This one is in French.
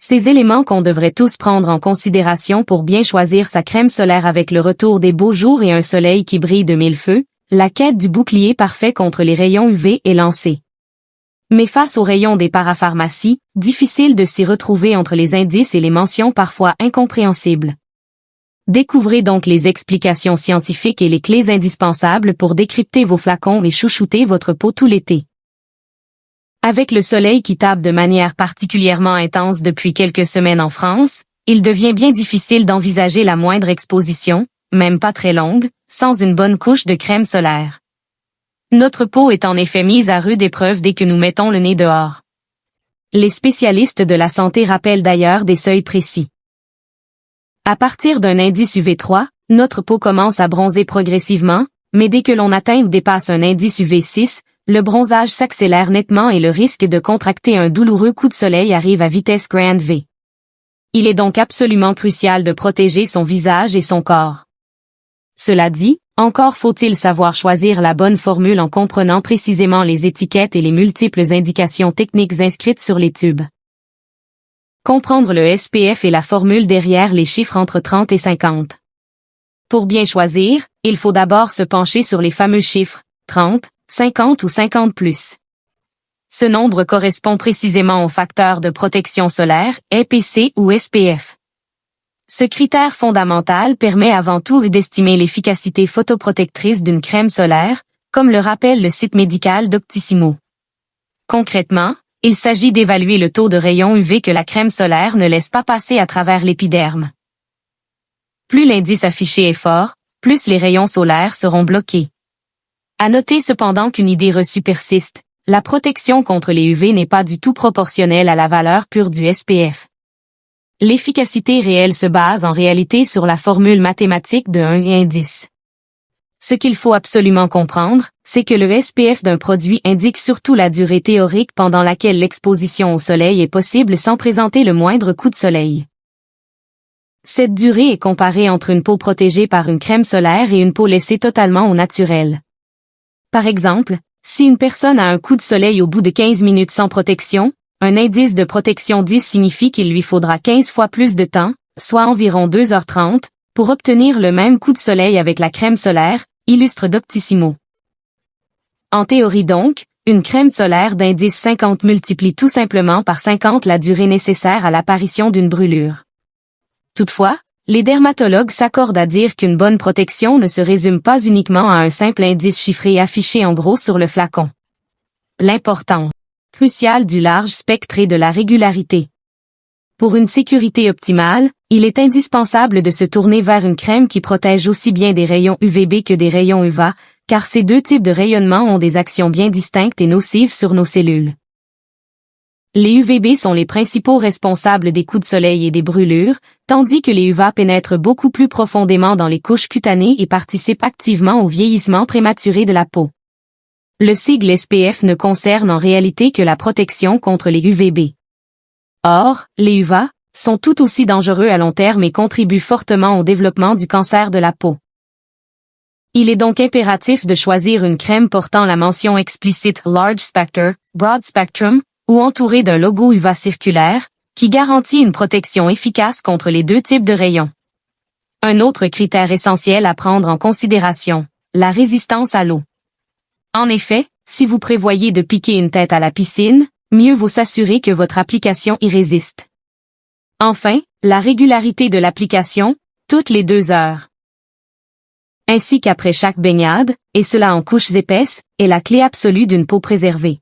Ces éléments qu'on devrait tous prendre en considération pour bien choisir sa crème solaire avec le retour des beaux jours et un soleil qui brille de mille feux, la quête du bouclier parfait contre les rayons UV est lancée. Mais face aux rayons des parapharmacies, difficile de s'y retrouver entre les indices et les mentions parfois incompréhensibles. Découvrez donc les explications scientifiques et les clés indispensables pour décrypter vos flacons et chouchouter votre peau tout l'été. Avec le soleil qui tape de manière particulièrement intense depuis quelques semaines en France, il devient bien difficile d'envisager la moindre exposition, même pas très longue, sans une bonne couche de crème solaire. Notre peau est en effet mise à rude épreuve dès que nous mettons le nez dehors. Les spécialistes de la santé rappellent d'ailleurs des seuils précis. À partir d'un indice UV3, notre peau commence à bronzer progressivement, mais dès que l'on atteint ou dépasse un indice UV6, le bronzage s'accélère nettement et le risque de contracter un douloureux coup de soleil arrive à vitesse grand V. Il est donc absolument crucial de protéger son visage et son corps. Cela dit, encore faut-il savoir choisir la bonne formule en comprenant précisément les étiquettes et les multiples indications techniques inscrites sur les tubes. Comprendre le SPF et la formule derrière les chiffres entre 30 et 50. Pour bien choisir, il faut d'abord se pencher sur les fameux chiffres 30, 50 ou 50+. Ce nombre correspond précisément au facteur de protection solaire, EPC ou SPF. Ce critère fondamental permet avant tout d'estimer l'efficacité photoprotectrice d'une crème solaire, comme le rappelle le site médical Doctissimo. Concrètement, il s'agit d'évaluer le taux de rayons UV que la crème solaire ne laisse pas passer à travers l'épiderme. Plus l'indice affiché est fort, plus les rayons solaires seront bloqués. À noter cependant qu'une idée reçue persiste, la protection contre les UV n'est pas du tout proportionnelle à la valeur pure du SPF. L'efficacité réelle se base en réalité sur la formule mathématique de 1 indice. Ce qu'il faut absolument comprendre, c'est que le SPF d'un produit indique surtout la durée théorique pendant laquelle l'exposition au soleil est possible sans présenter le moindre coup de soleil. Cette durée est comparée entre une peau protégée par une crème solaire et une peau laissée totalement au naturel. Par exemple, si une personne a un coup de soleil au bout de 15 minutes sans protection, un indice de protection 10 signifie qu'il lui faudra 15 fois plus de temps, soit environ 2h30, pour obtenir le même coup de soleil avec la crème solaire, illustre Doctissimo. En théorie donc, une crème solaire d'indice 50 multiplie tout simplement par 50 la durée nécessaire à l'apparition d'une brûlure. Toutefois, les dermatologues s'accordent à dire qu'une bonne protection ne se résume pas uniquement à un simple indice chiffré affiché en gros sur le flacon. L'importance cruciale du large spectre et de la régularité. Pour une sécurité optimale, il est indispensable de se tourner vers une crème qui protège aussi bien des rayons UVB que des rayons UVA, car ces deux types de rayonnement ont des actions bien distinctes et nocives sur nos cellules. Les UVB sont les principaux responsables des coups de soleil et des brûlures, tandis que les UVA pénètrent beaucoup plus profondément dans les couches cutanées et participent activement au vieillissement prématuré de la peau. Le sigle SPF ne concerne en réalité que la protection contre les UVB. Or, les UVA sont tout aussi dangereux à long terme et contribuent fortement au développement du cancer de la peau. Il est donc impératif de choisir une crème portant la mention explicite Large Spectre, Broad Spectrum, ou entourée d'un logo UVA circulaire, qui garantit une protection efficace contre les deux types de rayons. Un autre critère essentiel à prendre en considération, la résistance à l'eau. En effet, si vous prévoyez de piquer une tête à la piscine, mieux vaut s'assurer que votre application y résiste. Enfin, la régularité de l'application, toutes les 2 heures. Ainsi qu'après chaque baignade, et cela en couches épaisses, est la clé absolue d'une peau préservée.